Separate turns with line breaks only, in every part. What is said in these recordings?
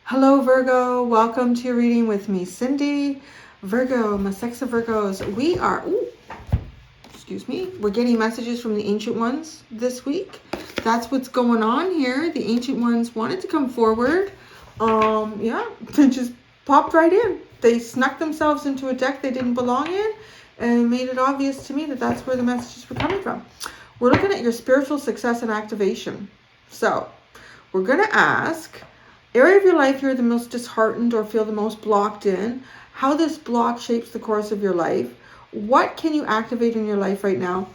Hello, Virgo. Welcome to your reading with me, Cindy. Virgo, my sex of Virgos. We're getting messages from the Ancient Ones this week. That's what's going on here. The Ancient Ones wanted to come forward. They just popped right in. They snuck themselves into a deck they didn't belong in and made it obvious to me that that's where the messages were coming from. We're looking at your spiritual success and activation. So we're going to ask, area of your life you're the most disheartened or feel the most blocked in, how this block shapes the course of your life, what can you activate in your life right now,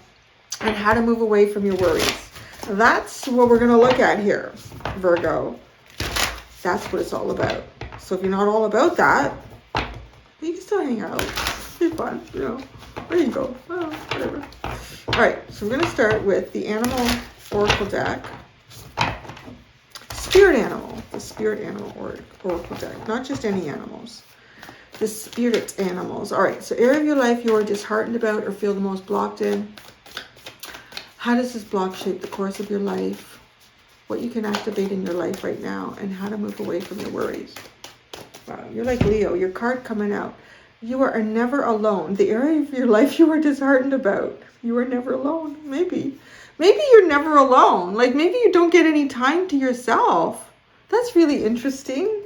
and how to move away from your worries. That's what we're going to look at here, Virgo. That's what it's all about. So if you're not all about that, you can still hang out. Be fun, There you go. Oh, whatever. All right, so we're going to start with the Animal Oracle deck. Spirit animal, the spirit animal oracle deck, not just any animals, the spirit animals. All right, so area of your life you are disheartened about or feel the most blocked in. How does this block shape the course of your life? What you can activate in your life right now, and how to move away from your worries. Wow, you're like Leo, your card coming out. You are never alone. The area of your life you are disheartened about. You are never alone. Maybe you're never alone. Like maybe you don't get any time to yourself. That's really interesting.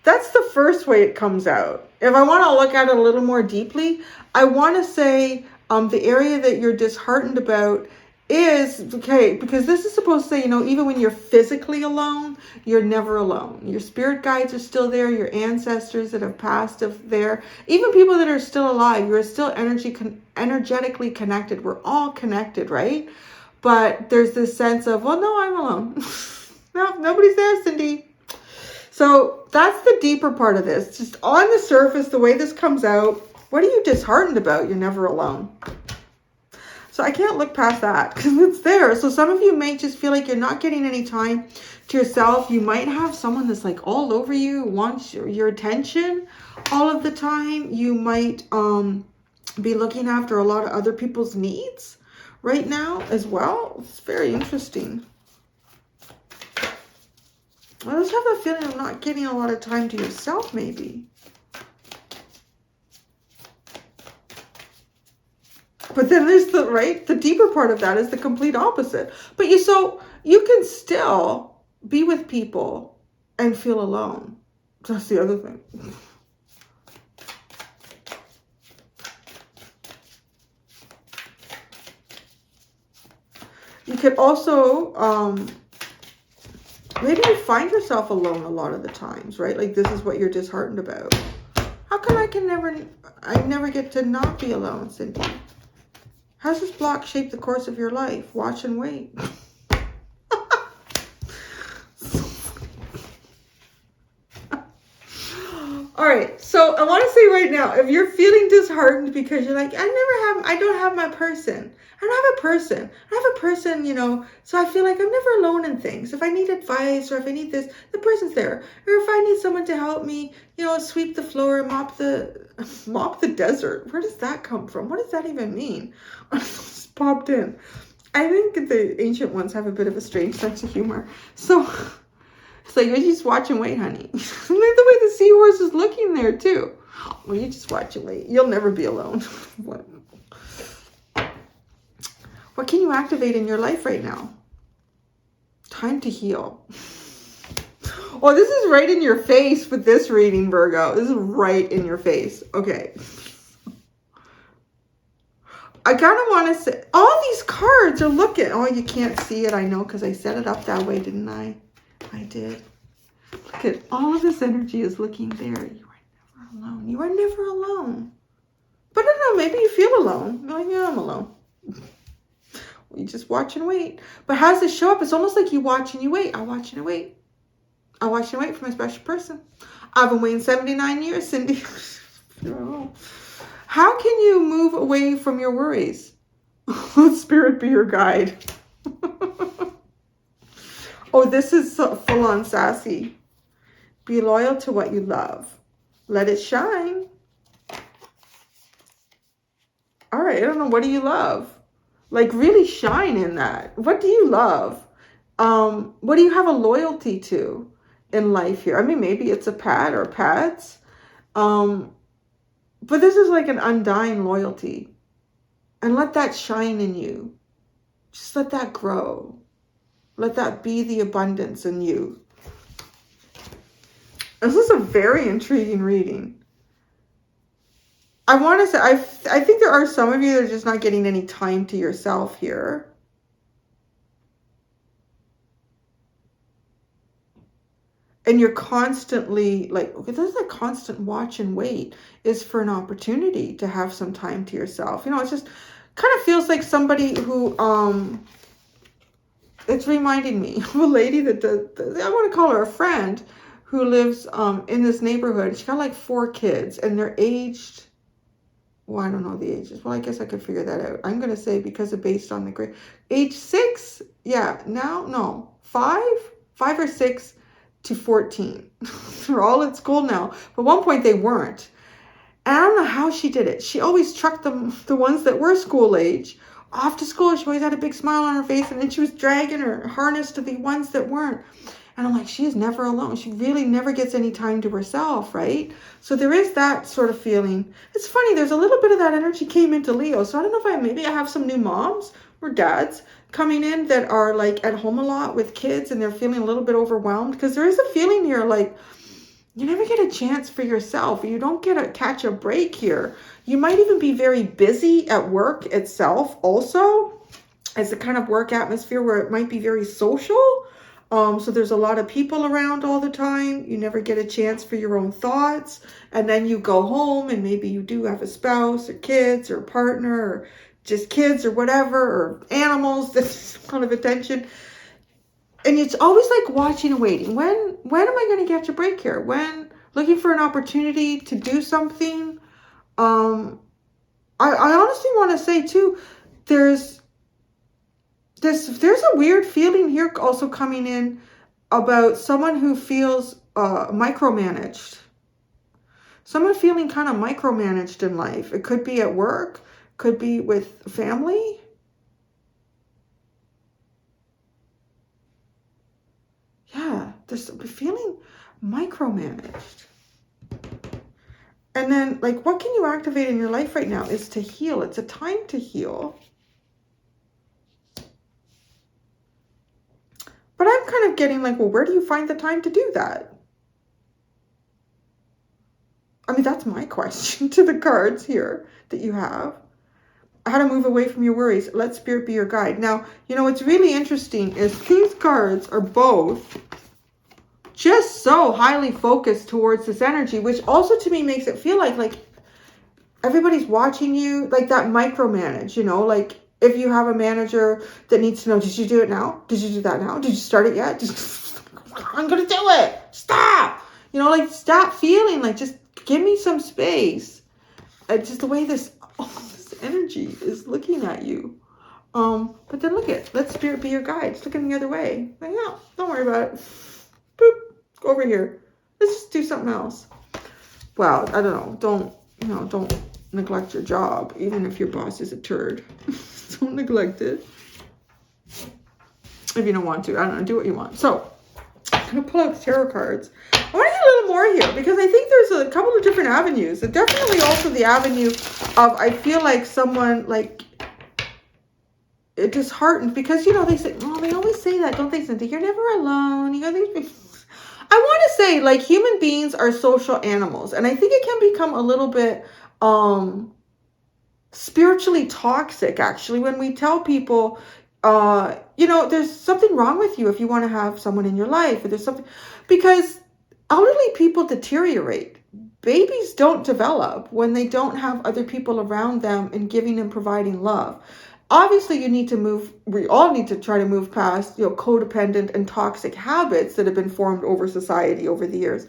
That's the first way it comes out. If I want to look at it a little more deeply, I want to say the area that you're disheartened about is, okay, because this is supposed to say, even when you're physically alone, you're never alone. Your spirit guides are still there. Your ancestors that have passed are there. Even people that are still alive, you're still energetically connected. We're all connected, right? But there's this sense of, well, no, I'm alone. No, nobody's there, Cindy. So that's the deeper part of this. Just on the surface, the way this comes out, what are you disheartened about? You're never alone. So I can't look past that because it's there. So some of you may just feel like you're not getting any time to yourself. You might have someone that's like all over you, wants your attention all of the time. You might be looking after a lot of other people's needs right now as well. It's very interesting. I just have a feeling of not getting a lot of time to yourself, maybe. But then there's the deeper part of that is the complete opposite. But you can still be with people and feel alone. That's the other thing. You could also, maybe you find yourself alone a lot of the times, right? Like this is what you're disheartened about. How come I never get to not be alone, Cindy? How's this block shape the course of your life? Watch and wait. All right, so I want to say right now, if you're feeling disheartened because you're like, I don't have my person. I don't have a person. I have a person, so I feel like I'm never alone in things. If I need advice or if I need this, the person's there. Or if I need someone to help me, sweep the floor, mop the desert. Where does that come from? What does that even mean? Just popped in. I think the Ancient Ones have a bit of a strange sense of humor. So it's like, you just watch and wait, honey. Like the way the seahorse is looking there too. Well, you just watch and wait. You'll never be alone. What can you activate in your life right now? Time to heal. Oh, this is right in your face with this reading, Virgo. This is right in your face. Okay. I kind of want to say, all these cards are looking. Oh, you can't see it. I know because I set it up that way, didn't I? I did. Look at all of this energy is looking there. You are never alone. You are never alone. But I don't know, maybe you feel alone. You're like, yeah, I'm alone. You just watch and wait. But how does it show up? It's almost like you watch and you wait. I watch and I wait. I watch and wait for my special person. I've been waiting 79 years, Cindy. How can you move away from your worries? Let spirit be your guide. Oh, this is full on sassy. Be loyal to what you love. Let it shine. All right, I don't know. What do you love? Like really shine in that. What do you love? What do you have a loyalty to in life here? I mean, maybe it's a pet or pets. But this is like an undying loyalty. And let that shine in you. Just let that grow. Let that be the abundance in you. This is a very intriguing reading. I want to say, I think there are some of you that are just not getting any time to yourself here. And you're constantly like, okay, there's a constant watch and wait is for an opportunity to have some time to yourself. You know, it's just kind of feels like somebody who, it's reminding me of a lady that I want to call her a friend who lives in this neighborhood. She's got like 4 kids and they're aged, well, I don't know the ages. Well, I guess I could figure that out. I'm going to say because of based on the grade. Age 6, yeah, now, no, 5 or 6 to 14. They're all at school now. But at one point they weren't. And I don't know how she did it. She always trucked them, the ones that were school age, off to school. She always had a big smile on her face. And then she was dragging her harness to the ones that weren't. And I'm like, she is never alone. She really never gets any time to herself, right? So there is that sort of feeling. It's funny, there's a little bit of that energy came into Leo. So I don't know if maybe I have some new moms or dads coming in that are like at home a lot with kids and they're feeling a little bit overwhelmed. Because there is a feeling here like you never get a chance for yourself. You don't get to catch a break here. You might even be very busy at work itself also, as a kind of work atmosphere where it might be very social. So there's a lot of people around all the time. You never get a chance for your own thoughts. And then you go home and maybe you do have a spouse or kids or partner or just kids or whatever, or animals, this kind of attention. And it's always like watching and waiting. When am I going to get a break here? When looking for an opportunity to do something? I honestly want to say too, there's a weird feeling here also coming in about someone who feels micromanaged. Someone feeling kind of micromanaged in life. It could be at work, could be with family. Yeah, there's a feeling micromanaged. And then, like, what can you activate in your life right now is to heal. It's a time to heal. But I'm kind of getting like, well, where do you find the time to do that? I mean, that's my question to the cards here that you have. How to move away from your worries. Let spirit be your guide. Now, you know, what's really interesting is these cards are both just so highly focused towards this energy, which also to me makes it feel like everybody's watching you, like that micromanage, you know, like if you have a manager that needs to know, did you do it now? Did you do that now? Did you start it yet? I'm going to do it. Stop. You know, like stop feeling like just give me some space. Just the way this energy is looking at you. But then look at, let spirit be your guide. It's looking the other way. Like, no, don't worry about it. Boop, go over here. Let's just do something else. Well, I don't know. Don't neglect your job, even if your boss is a turd. Don't neglect it. If you don't want to, I don't know, do what you want. So I'm going to pull out the tarot cards. I want to get a little more here because I think there's a couple of different avenues. And definitely also the avenue of, I feel like someone like it disheartened because, you know, they say, oh, they always say that, don't they, Cynthia? You're never alone. You know, I want to say like human beings are social animals. And I think it can become a little bit spiritually toxic, actually, when we tell people, you know, there's something wrong with you if you want to have someone in your life, or there's something, because elderly people deteriorate. Babies don't develop when they don't have other people around them and giving and providing love. Obviously, you need to move, we all need to try to move past, you know, codependent and toxic habits that have been formed over society over the years.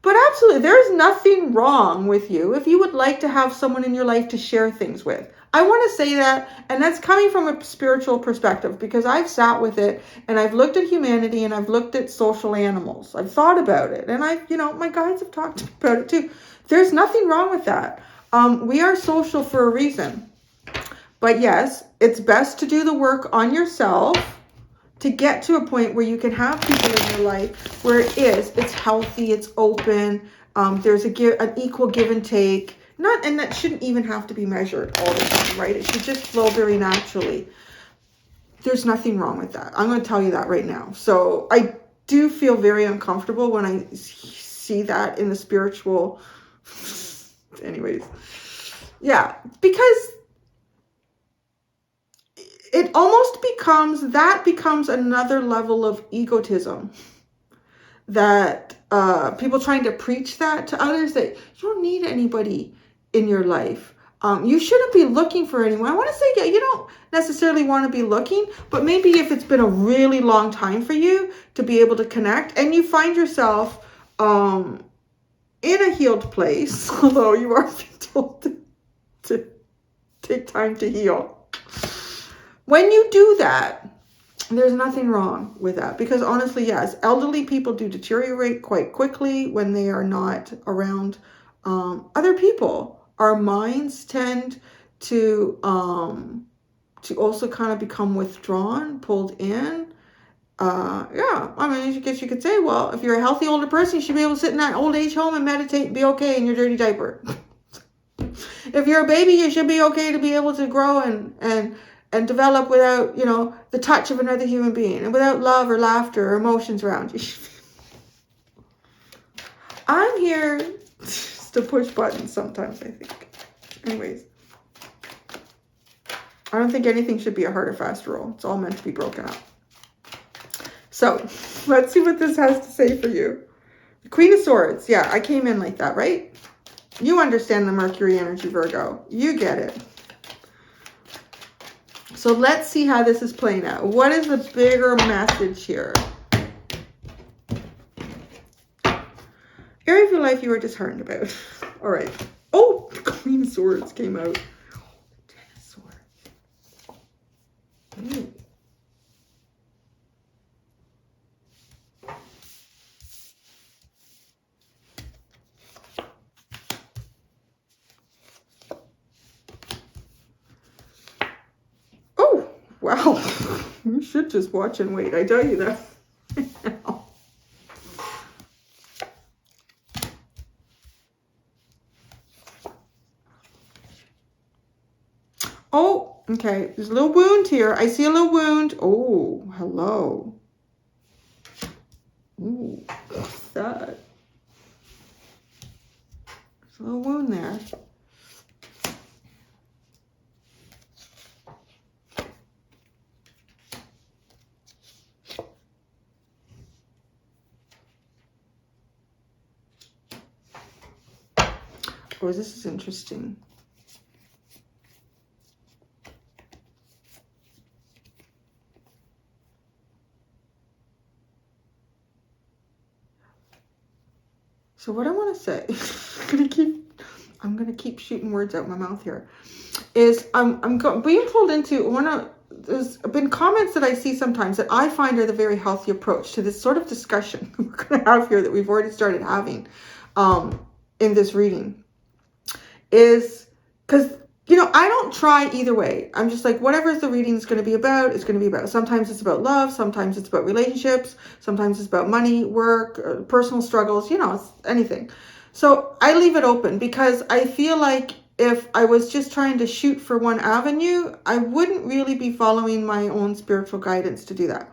But absolutely, there's nothing wrong with you if you would like to have someone in your life to share things with. I want to say that, and that's coming from a spiritual perspective, because I've sat with it, and I've looked at humanity, and I've looked at social animals. I've thought about it, and you know, my guides have talked about it too. There's nothing wrong with that. We are social for a reason. But yes, it's best to do the work on yourself to get to a point where you can have people in your life where it's healthy, it's open, there's an equal give and take. And that shouldn't even have to be measured all the time, right? It should just flow very naturally. There's nothing wrong with that. I'm going to tell you that right now. So I do feel very uncomfortable when I see that in the spiritual. Anyways, yeah, because it almost becomes another level of egotism, that people trying to preach that to others, that you don't need anybody in your life. You shouldn't be looking for anyone. I want to say, yeah, you don't necessarily want to be looking, but maybe if it's been a really long time for you to be able to connect and you find yourself in a healed place, although you are told to take time to heal. When you do that, there's nothing wrong with that, because honestly, yes, elderly people do deteriorate quite quickly when they are not around other people. Our minds tend to also kind of become withdrawn, pulled in. Yeah, I mean, I guess you could say, well, if you're a healthy older person, you should be able to sit in that old age home and meditate and be okay in your dirty diaper. If you're a baby, you should be okay to be able to grow and develop without, the touch of another human being and without love or laughter or emotions around you. I'm here to push buttons sometimes, I think. Anyways, I don't think anything should be a hard or fast rule. It's all meant to be broken up. So let's see what this has to say for you. The Queen of Swords. Yeah, I came in like that, right? You understand the Mercury energy, Virgo. You get it. So let's see how this is playing out. What is the bigger message here? Area of your life you are disheartened about. All right. Oh, the Queen of Swords came out. Ten of Swords. Ooh. Oh, wow. You should just watch and wait. I tell you that. Oh, okay. There's a little wound here. I see a little wound. Oh, hello. Ooh, what's that? There's a little wound there. Oh, this is interesting. So what I want to say, I'm gonna keep shooting words out my mouth here, is I'm being pulled into there's been comments that I see sometimes that I find are the very healthy approach to this sort of discussion we're gonna have here that we've already started having in this reading, is because I don't try either way. I'm just like, whatever the reading is going to be about, it's going to be about. Sometimes it's about love. Sometimes it's about relationships. Sometimes it's about money, work, personal struggles, it's anything. So I leave it open because I feel like if I was just trying to shoot for one avenue, I wouldn't really be following my own spiritual guidance to do that.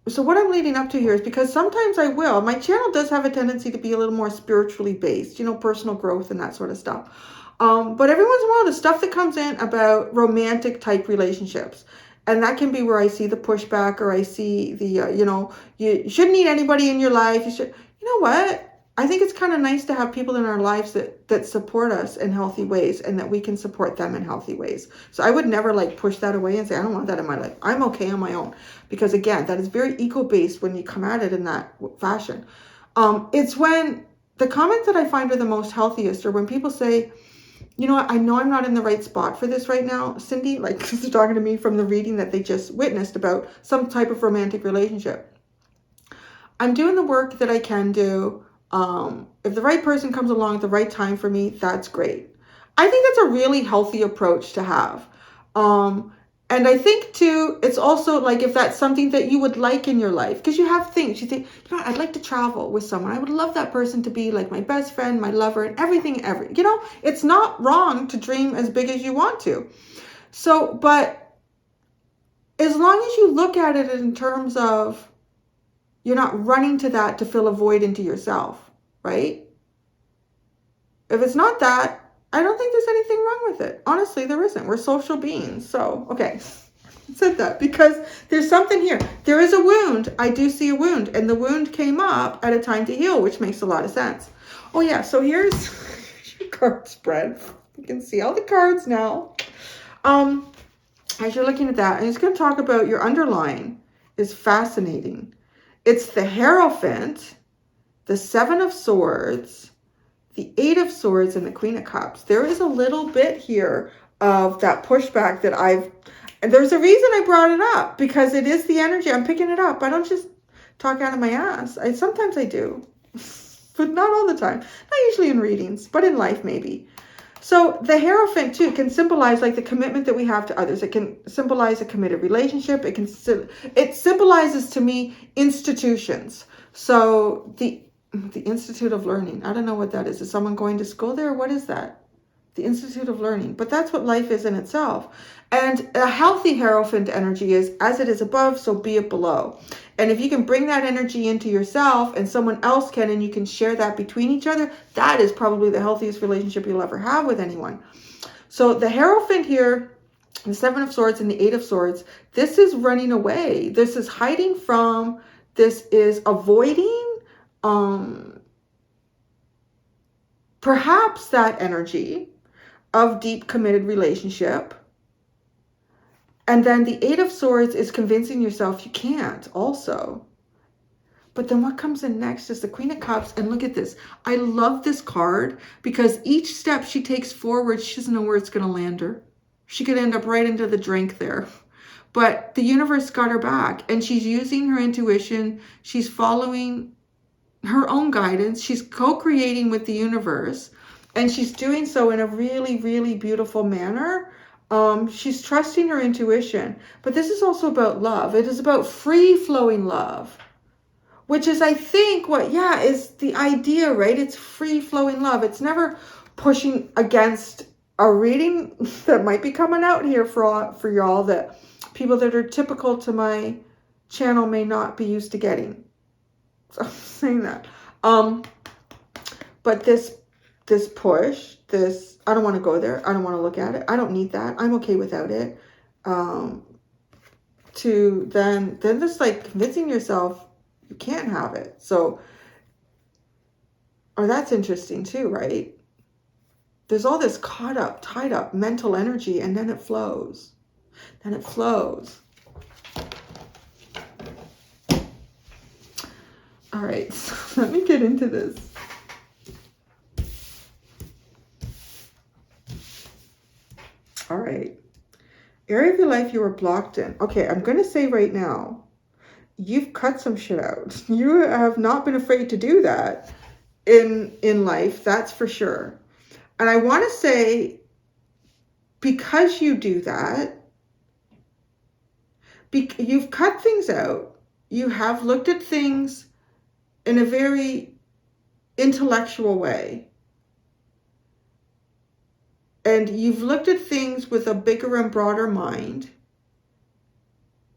So what I'm leading up to here is because sometimes I will. My channel does have a tendency to be a little more spiritually based, personal growth and that sort of stuff. But every once in a while, the stuff that comes in about romantic type relationships, and that can be where I see the pushback, or I see the, you shouldn't need anybody in your life. You know what? I think it's kind of nice to have people in our lives that support us in healthy ways, and that we can support them in healthy ways. So I would never push that away and say, I don't want that in my life. I'm okay on my own. Because again, that is very ego-based when you come at it in that fashion. It's when the comments that I find are the most healthiest are when people say, you know what, I know I'm not in the right spot for this right now, Cindy, because they're talking to me from the reading that they just witnessed about some type of romantic relationship. I'm doing the work that I can do. If the right person comes along at the right time for me, that's great. I think that's a really healthy approach to have. And I think too, it's also like if that's something that you would like in your life, because you have things, you think, you know, I'd like to travel with someone. I would love that person to be like my best friend, my lover, and everything, you know, it's not wrong to dream as big as you want to. So, but as long as you look at it in terms of you're not running to that to fill a void into yourself, right? If it's not that, I don't think there's anything wrong with it. Honestly, there isn't. We're social beings. So, okay. I said that because there's something here. There is a wound. I do see a wound. And the wound came up at a time to heal, which makes a lot of sense. Oh, yeah. So here's your card spread. You can see all the cards now. As you're looking at that, I'm just going to talk about your underline is fascinating. It's the Hierophant, the Seven of Swords, the Eight of Swords, and the Queen of Cups. There is a little bit here of that pushback that and there's a reason I brought it up, because it is the energy. I'm picking it up. I don't just talk out of my ass. Sometimes I do, but not all the time. Not usually in readings, but in life maybe. So the Hierophant too can symbolize like the commitment that we have to others. It can symbolize a committed relationship. It symbolizes to me institutions. So the Institute of Learning. I don't know what that is. Is someone going to school there? What is that? The Institute of Learning. But that's what life is in itself. And a healthy Hierophant energy is, as it is above, so be it below. And if you can bring that energy into yourself and someone else can, and you can share that between each other, that is probably the healthiest relationship you'll ever have with anyone. So the Hierophant here, the Seven of Swords and the Eight of Swords, this is running away. This is hiding from, this is avoiding, perhaps that energy of deep committed relationship. And then the Eight of Swords is convincing yourself you can't also. But then what comes in next is the Queen of Cups. And look at this. I love this card because each step she takes forward, she doesn't know where it's going to land her. She could end up right into the drink there. But the universe got her back, and she's using her intuition. She's following her own guidance. She's co-creating with the universe, and she's doing so in a really, really beautiful manner. She's trusting her intuition, but this is also about love. It is about free-flowing love, which is, I think, is the idea, right? It's free-flowing love. It's never pushing against a reading that might be coming out here for y'all, that people that are typical to my channel may not be used to getting. So I'm saying that. But this push, I don't want to go there. I don't want to look at it. I don't need that. I'm okay without it. To then just like convincing yourself you can't have it. So, or that's interesting too, right? There's all this tied up mental energy, and then it flows. Then it flows. All right, so let me get into this. All right. Area of your life you were blocked in. Okay, I'm going to say right now, you've cut some shit out. You have not been afraid to do that in life, that's for sure. And I want to say, because you do that, you've cut things out. You have looked at things in a very intellectual way. And you've looked at things with a bigger and broader mind.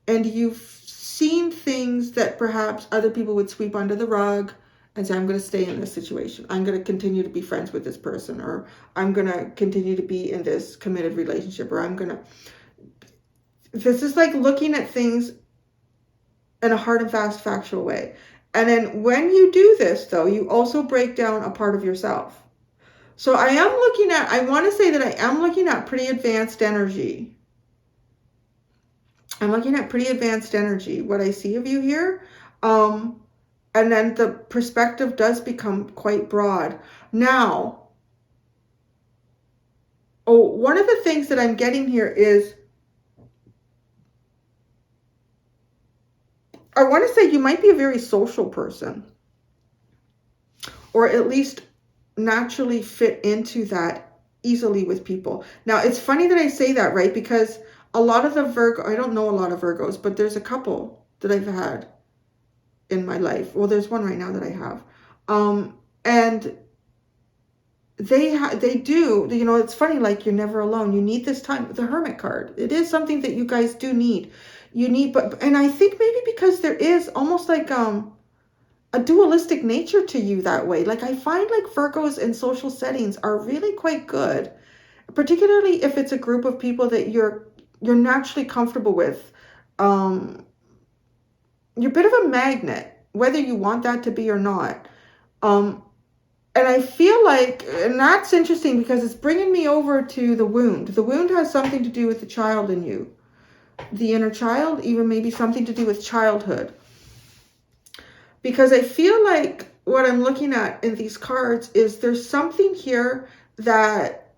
And you've seen things that perhaps other people would sweep under the rug and say, I'm going to stay in this situation. I'm going to continue to be friends with this person, or I'm going to continue to be in this committed relationship, or this is like looking at things in a hard and fast factual way. And then when you do this, though, you also break down a part of yourself. So I want to say that I am looking at pretty advanced energy. I'm looking at pretty advanced energy, what I see of you here. And then the perspective does become quite broad. Now, one of the things that I'm getting here is, I want to say you might be a very social person, or at least naturally fit into that easily with people. Now, it's funny that I say that, right? Because a lot of the Virgo, I don't know a lot of Virgos, but there's a couple that I've had in my life. Well, there's one right now that I have. And they do, you know, it's funny, like, you're never alone. You need this time. The Hermit card, it is something that you guys do need. You need, but, and I think maybe because there is almost like a dualistic nature to you that way. Like, I find like Virgos in social settings are really quite good, particularly if it's a group of people that you're naturally comfortable with. You're a bit of a magnet, whether you want that to be or not. And I feel like, and that's interesting because it's bringing me over to the wound. The wound has something to do with the child in you, the inner child, even maybe something to do with childhood. Because I feel like what I'm looking at in these cards is there's something here that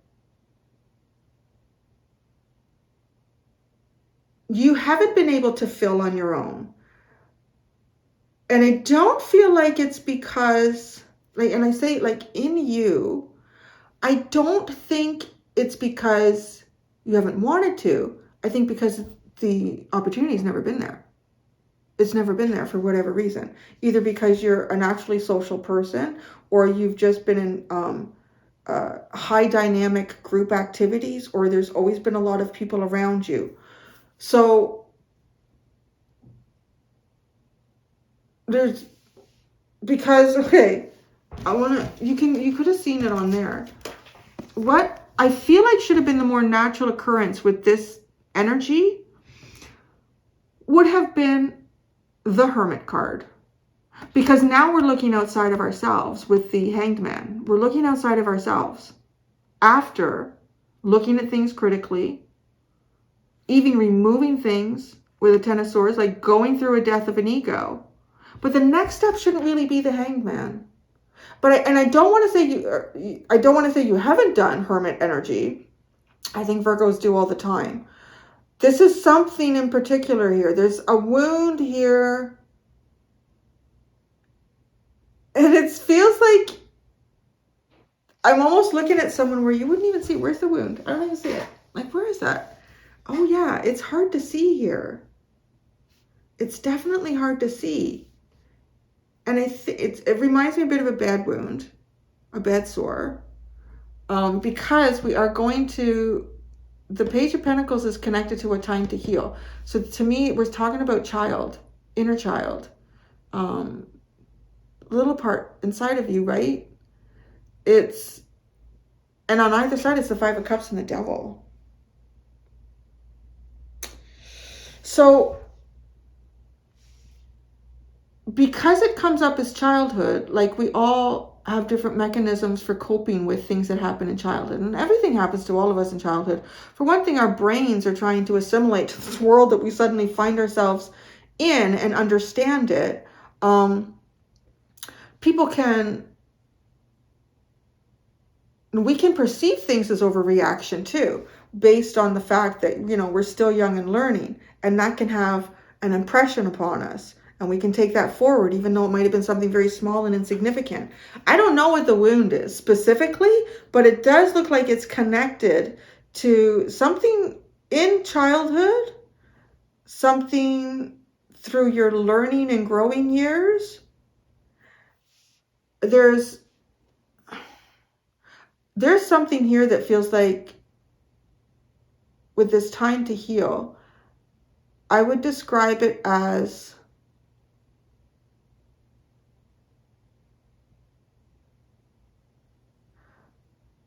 you haven't been able to fill on your own. And I don't feel like it's because, like, and I say like in you, I don't think it's because you haven't wanted to. I think because the opportunity's never been there. It's never been there for whatever reason. Either because you're a naturally social person, or you've just been in high dynamic group activities, or there's always been a lot of people around you. So there's, because, okay, I want to, you could have seen it on there. What I feel like should have been the more natural occurrence with this energy would have been the Hermit card. Because now we're looking outside of ourselves with the Hanged Man. We're looking outside of ourselves after looking at things critically, even removing things with a Ten of Swords, like going through a death of an ego. But the next step shouldn't really be the Hanged Man. But I don't want to say you haven't done Hermit energy. I think Virgos do all the time. This is something in particular here. There's a wound here. And it feels like I'm almost looking at someone where you wouldn't even see. Where's the wound? I don't even see it. Like, where is that? Oh, yeah. It's hard to see here. It's definitely hard to see. And it reminds me a bit of a bad wound, a bad sore, because we are going to, the Page of Pentacles is connected to a time to heal. So to me, we're talking about child, inner child, little part inside of you, right? It's, and on either side, it's the Five of Cups and the Devil. So because it comes up as childhood, like we all have different mechanisms for coping with things that happen in childhood. And everything happens to all of us in childhood. For one thing, our brains are trying to assimilate to this world that we suddenly find ourselves in and understand it. We can perceive things as overreaction too, based on the fact that, you know, we're still young and learning. And that can have an impression upon us. And we can take that forward, even though it might have been something very small and insignificant. I don't know what the wound is specifically, but it does look like it's connected to something in childhood, something through your learning and growing years. There's something here that feels like with this time to heal, I would describe it as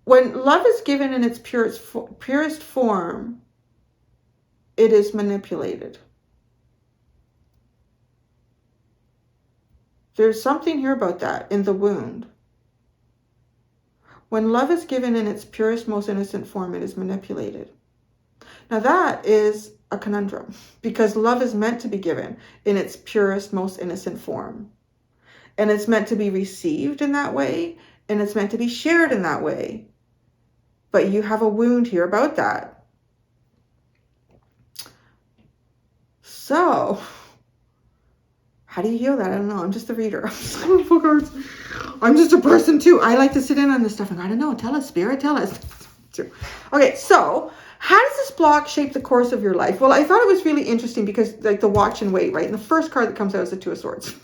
when love is given in its purest form, it is manipulated. There's something here about that in the wound. When love is given in its purest, most innocent form, it is manipulated. Now that is a conundrum, because love is meant to be given in its purest, most innocent form. And it's meant to be received in that way, and it's meant to be shared in that way. But you have a wound here about that. So, how do you heal that? I don't know. I'm just a reader. I'm just a person too. I like to sit in on this stuff and I don't know. Tell us, Spirit, tell us. True. Okay, so how does this block shape the course of your life? Well, I thought it was really interesting because like the watch and wait, right? And the first card that comes out is the Two of Swords.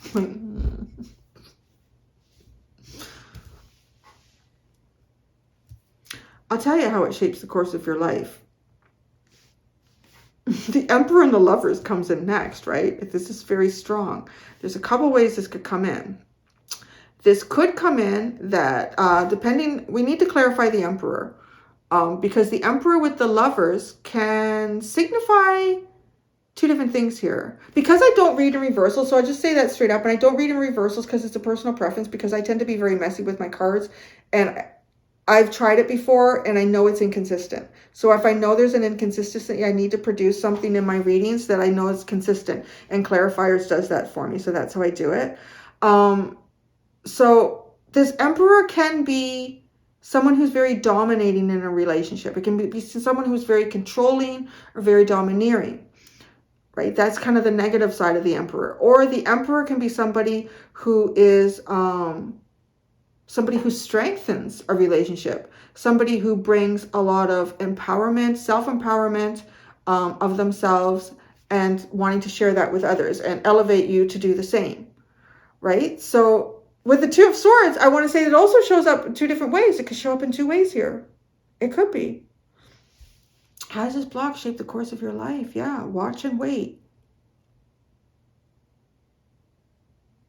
I'll tell you how it shapes the course of your life. The Emperor and the Lovers comes in next, right? This is very strong. There's a couple ways this could come in. This could come in that, we need to clarify the Emperor. Because the Emperor with the Lovers can signify two different things here. Because I don't read in reversal, so I'll just say that straight up. And I don't read in reversals because it's a personal preference, because I tend to be very messy with my cards. And I've tried it before and I know it's inconsistent. So if I know there's an inconsistency, I need to produce something in my readings that I know is consistent. And Clarifiers does that for me. So that's how I do it. So this Emperor can be someone who's very dominating in a relationship. It can be someone who's very controlling or very domineering, right? That's kind of the negative side of the Emperor. Or the Emperor can be somebody who is somebody who strengthens a relationship, somebody who brings a lot of empowerment, self-empowerment of themselves, and wanting to share that with others and elevate you to do the same, right? So with the Two of Swords, I want to say it also shows up in two different ways. It could show up in two ways here. It could be. How does this block shape the course of your life? Yeah, watch and wait.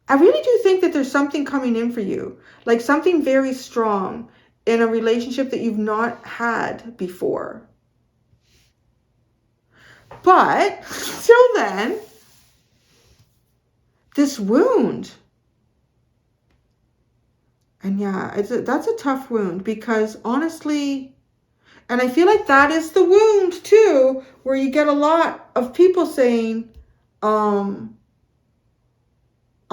I really do think that there's something coming in for you, like something very strong in a relationship that you've not had before. But till then, this wound. And yeah, that's a tough wound, because honestly, and I feel like that is the wound too, where you get a lot of people saying,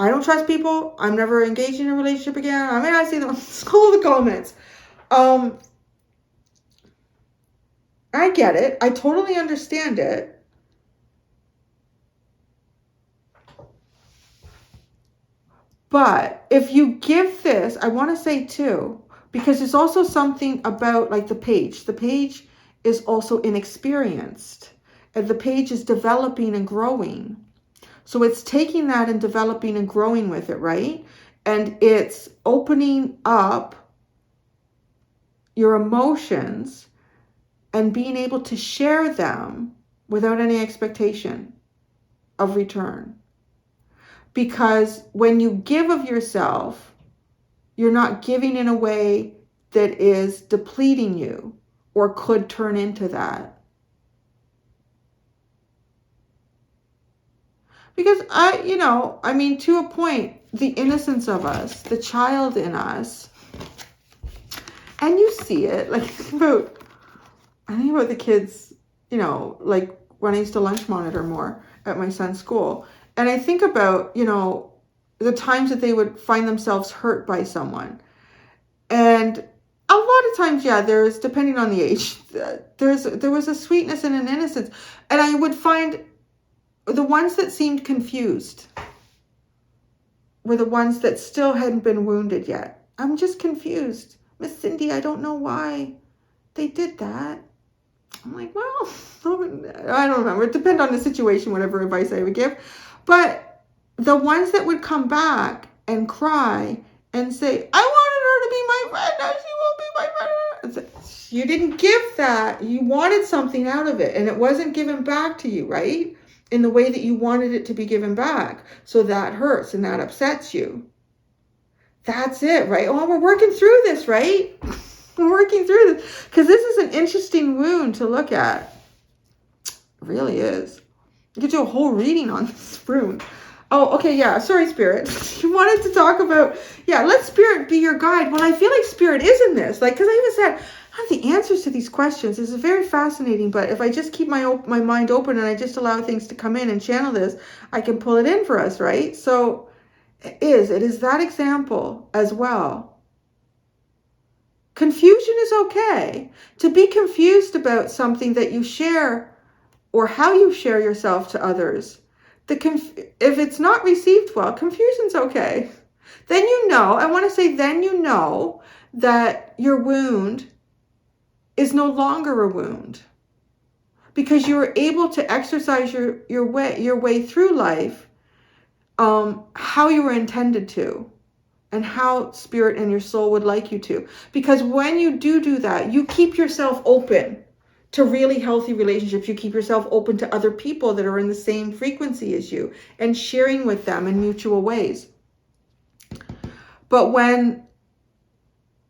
I don't trust people. I'm never engaged in a relationship again. I mean, I see them all the comments. I get it. I totally understand it. But if you give this, I want to say too, because it's also something about like the page. The page is also inexperienced. And the page is developing and growing. So it's taking that and developing and growing with it, right? And it's opening up your emotions and being able to share them without any expectation of return. Because when you give of yourself, you're not giving in a way that is depleting you or could turn into that. Because I mean, to a point, the innocence of us, the child in us, and you see it, like, I think about the kids, like when I used to lunch monitor more at my son's school. And I think about, the times that they would find themselves hurt by someone. And a lot of times, yeah, there's, depending on the age, there was a sweetness and an innocence. And I would find the ones that seemed confused were the ones that still hadn't been wounded yet. I'm just confused. Miss Cindy, I don't know why they did that. I'm like, well, I don't remember. It depends on the situation, whatever advice I would give. But the ones that would come back and cry and say, I wanted her to be my friend, now she won't be my friend. You didn't give that. You wanted something out of it, and it wasn't given back to you, right? In the way that you wanted it to be given back. So that hurts and that upsets you. That's it, right? Oh, we're working through this, right? We're working through this. Because this is an interesting wound to look at. It really is. I could do a whole reading on this wound. Oh, okay, yeah. Sorry, Spirit. You wanted to talk about, yeah, let Spirit be your guide. Well, I feel like Spirit is in this. Like, because I even said, I have the answers to these questions. This is very fascinating, but if I just keep my mind open and I just allow things to come in and channel this, I can pull it in for us, right? So it is that example as well. Confusion is okay. To be confused about something that you share or how you share yourself to others, if it's not received well, confusion's okay. Then I want to say, then that your wound is no longer a wound, because you were able to exercise your way through life, how you were intended to, and how spirit and your soul would like you to. Because when you do that, you keep yourself open to really healthy relationships. You keep yourself open to other people that are in the same frequency as you and sharing with them in mutual ways. But when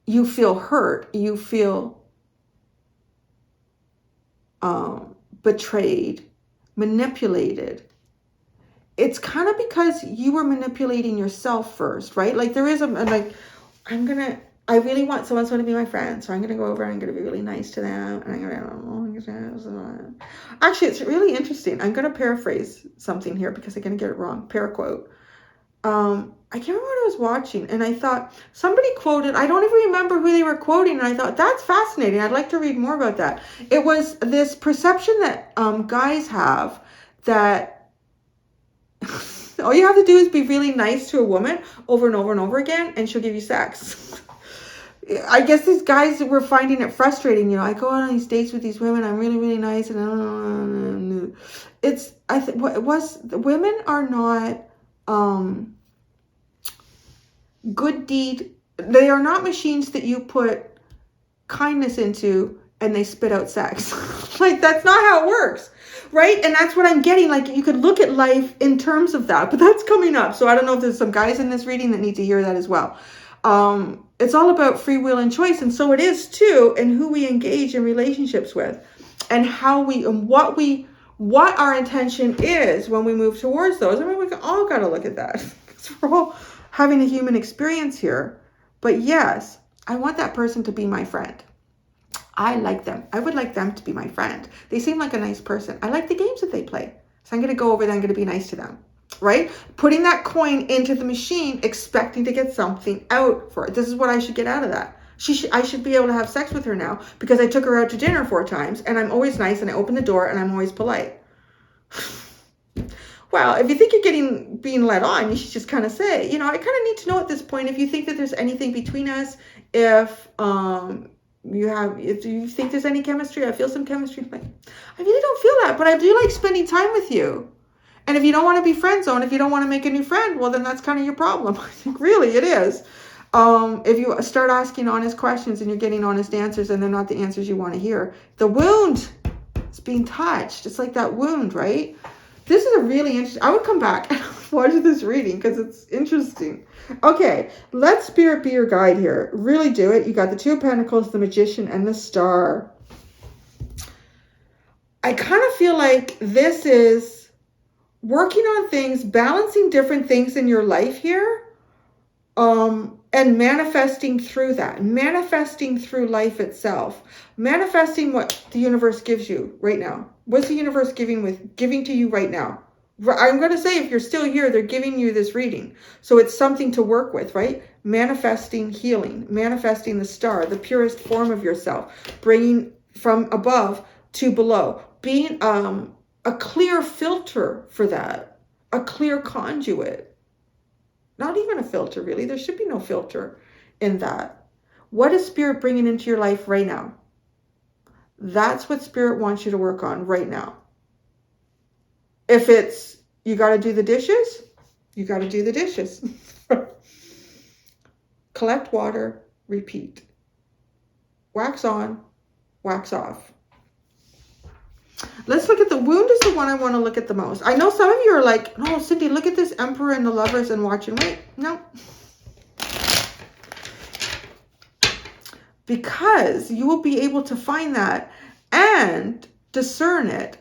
you feel hurt, you feel betrayed, manipulated, it's kind of because you were manipulating yourself first, right? Like there is I really want someone to be my friend, so I'm going to go over and I'm going to be really nice to them. And actually, it's really interesting. I'm going to paraphrase something here because I'm going to get it wrong. Paraquote. I can't remember what I was watching, and I thought somebody quoted, I don't even remember who they were quoting, and I thought, that's fascinating. I'd like to read more about that. It was this perception that guys have that all you have to do is be really nice to a woman over and over and over again, and she'll give you sex. I guess these guys were finding it frustrating. I go on these dates with these women. I'm really, really nice, and women are not good deed. They are not machines that you put kindness into and they spit out sex. Like, that's not how it works, right? And that's what I'm getting. Like, you could look at life in terms of that, but that's coming up. So I don't know if there's some guys in this reading that need to hear that as well. It's all about free will and choice. And so it is too, and who we engage in relationships with, and what our intention is when we move towards those. I mean, we all got to look at that because we're all having a human experience here. But yes, I want that person to be my friend. I like them. I would like them to be my friend. They seem like a nice person. I like the games that they play. So I'm going to go over there. I'm going to be nice to them, right? Putting that coin into the machine, expecting to get something out for it. This is what I should get out of that. I should be able to have sex with her now because I took her out to dinner 4 times and I'm always nice and I open the door and I'm always polite. Well, if you think you're being led on, you should just kind of say, I kind of need to know at this point if you think that there's anything between us, if you think there's any chemistry. I feel some chemistry. I really don't feel that, but I do like spending time with you. And if you don't want to be friend zoned, if you don't want to make a new friend, well, then that's kind of your problem. I think really it is. If you start asking honest questions and you're getting honest answers and they're not the answers you want to hear, the wound is being touched. It's like that wound, right? This is a really interesting, I would come back and watch this reading because it's interesting. Okay, let Spirit be your guide here. Really do it. You got the 2 of Pentacles, the Magician, and the Star. I kind of feel like this is working on things, balancing different things in your life here, and manifesting through that, manifesting through life itself, manifesting what the universe gives you right now. What's the universe giving to you right now? I'm going to say, if you're still here, they're giving you this reading. So it's something to work with, right? Manifesting healing, manifesting the star, the purest form of yourself, bringing from above to below, being a clear filter for that, a clear conduit. Not even a filter, really. There should be no filter in that. What is Spirit bringing into your life right now? That's what Spirit wants you to work on right now. If it's, you got to do the dishes, you got to do the dishes. Collect water, repeat. Wax on, wax off. Let's look at the wound is the one I want to look at the most. I know some of you are like, oh, Cindy, look at this Emperor and the Lovers and watching. Wait, no. Because you will be able to find that and discern it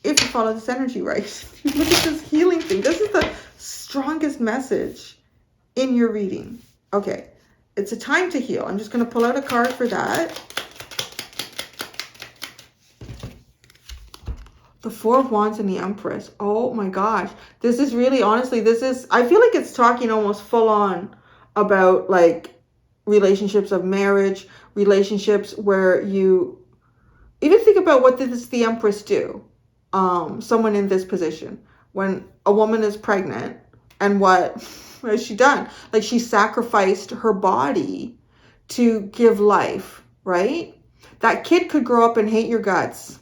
if you follow this energy right. Look at this healing thing. This is the strongest message in your reading. Okay, it's a time to heal. I'm just going to pull out a card for that. The 4 of Wands and the Empress. Oh my gosh. This is really, honestly, I feel like it's talking almost full on about like relationships of marriage, relationships where you even think about what does the Empress do? Someone in this position, when a woman is pregnant, and what has she done? Like, she sacrificed her body to give life, right? That kid could grow up and hate your guts.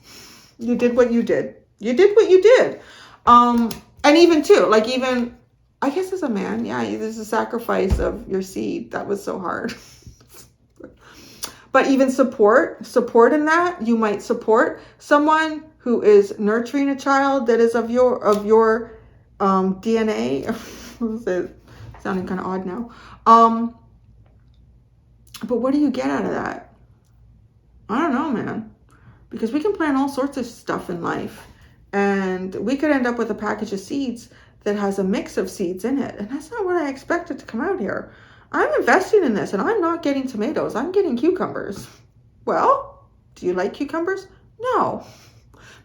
You did what you did. You did what you did. And even too, like even, I guess as a man, yeah, there's a sacrifice of your seed. That was so hard. But even support in that, you might support someone who is nurturing a child that is of your DNA. Sounding kind of odd now. But what do you get out of that? I don't know, man. Because we can plan all sorts of stuff in life. And we could end up with a package of seeds that has a mix of seeds in it. And that's not what I expected to come out here. I'm investing in this and I'm not getting tomatoes. I'm getting cucumbers. Well, do you like cucumbers? No.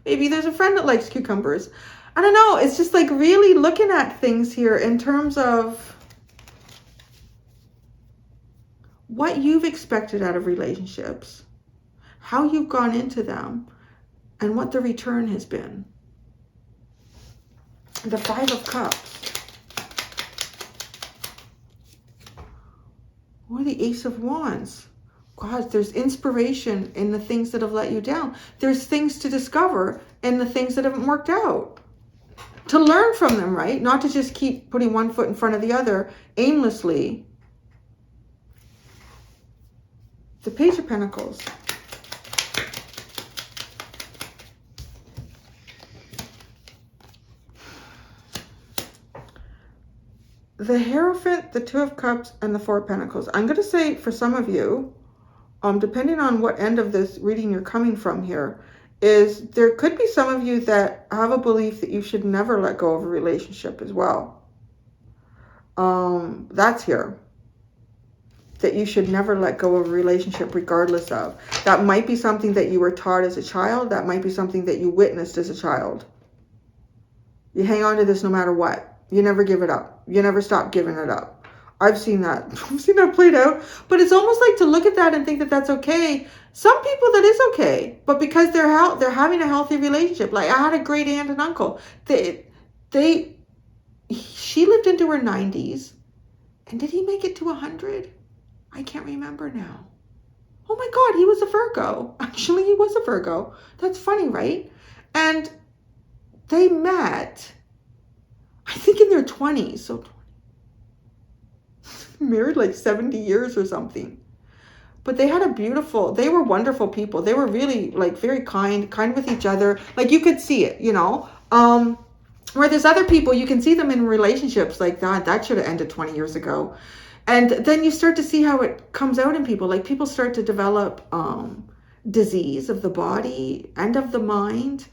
Maybe there's a friend that likes cucumbers. I don't know. It's just like really looking at things here in terms of what you've expected out of relationships, how you've gone into them, and what the return has been. The Five of Cups. Or the Ace of Wands. God, there's inspiration in the things that have let you down. There's things to discover in the things that haven't worked out. To learn from them, right? Not to just keep putting one foot in front of the other aimlessly. The Page of Pentacles. The Hierophant, the Two of Cups, and the Four of Pentacles. I'm going to say for some of you, depending on what end of this reading you're coming from here, is there could be some of you that have a belief that you should never let go of a relationship as well. That's here. That you should never let go of a relationship regardless of. That might be something that you were taught as a child. That might be something that you witnessed as a child. You hang on to this no matter what. You never give it up. You never stop giving it up. I've seen that. I've seen that played out. But it's almost like to look at that and think that that's okay. Some people that is okay. But because they're having a healthy relationship. Like I had a great aunt and uncle. She lived into her 90s. And did he make it to 100? I can't remember now. Oh my God, he was a Virgo. Actually, he was a Virgo. That's funny, right? And they met, I think in their 20s. So married like 70 years or something. But they had they were wonderful people. They were really like very kind with each other. Like you could see it, you know. Where there's other people, you can see them in relationships like that should have ended 20 years ago. And then you start to see how it comes out in people. Like people start to develop disease of the body and of the mind.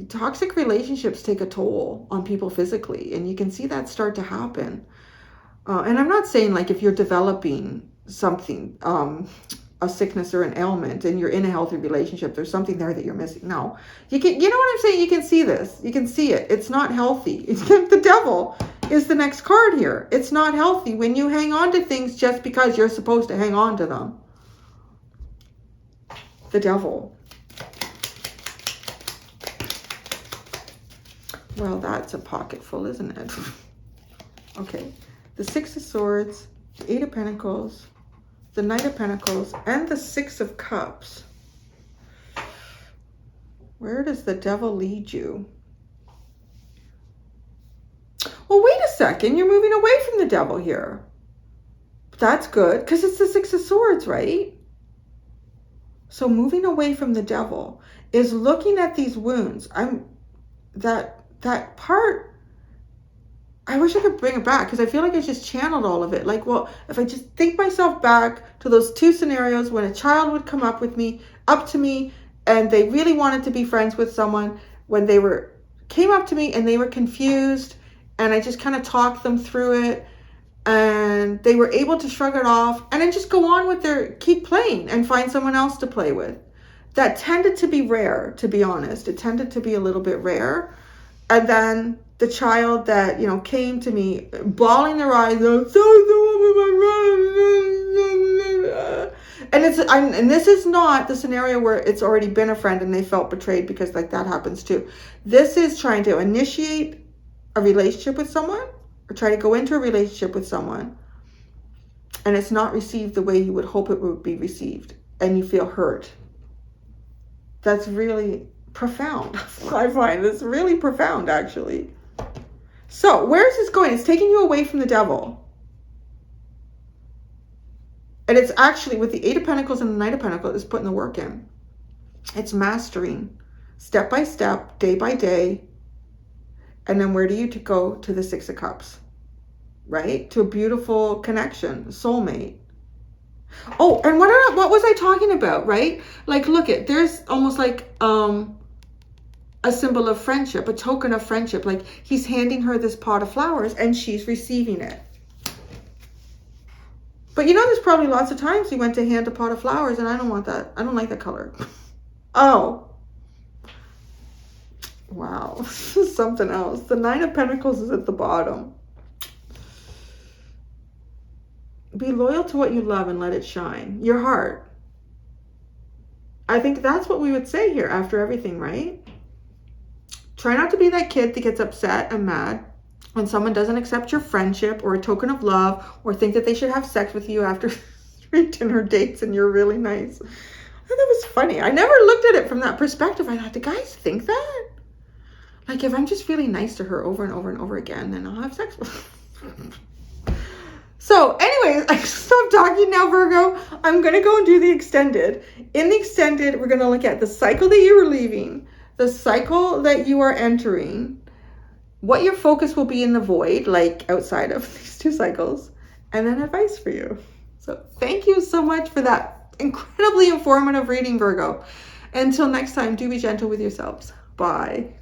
Toxic relationships take a toll on people physically. And you can see that start to happen. And I'm not saying like if you're developing something, a sickness or an ailment and you're in a healthy relationship, there's something there that you're missing. No, you know what I'm saying? You can see this. You can see it. It's not healthy. The Devil is the next card here. It's not healthy when you hang on to things just because you're supposed to hang on to them. The Devil. Well, that's a pocket full, isn't it? Okay. The Six of Swords, the Eight of Pentacles, the Knight of Pentacles, and the Six of Cups. Where does the Devil lead you? Well, wait a second. You're moving away from the Devil here. That's good, because it's the Six of Swords, right? So moving away from the Devil is looking at these wounds. That part, I wish I could bring it back because I feel like I just channeled all of it. Like, well, if I just think myself back to those two scenarios when a child would come up to me, and they really wanted to be friends with someone, when they came up to me and they were confused, and I just kind of talked them through it, and they were able to shrug it off and then just go on keep playing and find someone else to play with. That tended to be rare, to be honest. It tended to be a little bit rare. And then the child that, you know, came to me bawling their eyes out, and this is not the scenario where it's already been a friend and they felt betrayed, because like that happens too. This is trying to initiate a relationship with someone, or try to go into a relationship with someone, and it's not received the way you would hope it would be received, and you feel hurt. That's really profound. I find this really profound, actually. So where is this going? It's taking you away from the devil. And it's actually, with the Eight of Pentacles and the Knight of Pentacles, it's putting the work in. It's mastering step by step, day by day. And then where do you go? To the Six of Cups, right? To a beautiful connection, soulmate. Oh, and what was I talking about, right? Like, look at, there's almost like a symbol of friendship, a token of friendship. Like, he's handing her this pot of flowers and she's receiving it. But you know, there's probably lots of times he went to hand a pot of flowers, and I don't want that. I don't like that color. Oh. Wow. This is something else. The Nine of Pentacles is at the bottom. Be loyal to what you love and let it shine. Your heart. I think that's what we would say here after everything, right? Try not to be that kid that gets upset and mad when someone doesn't accept your friendship or a token of love, or think that they should have sex with you after 3 dinner dates and you're really nice. And that was funny. I never looked at it from that perspective. I thought, do guys think that? Like, if I'm just really nice to her over and over and over again, then I'll have sex with her. So anyways, I stop talking now, Virgo. I'm going to go and do the extended. In the extended, we're going to look at the cycle that you were leaving, the cycle that you are entering, what your focus will be in the void, like outside of these 2 cycles, and then advice for you. So thank you so much for that incredibly informative reading, Virgo. Until next time, do be gentle with yourselves. Bye.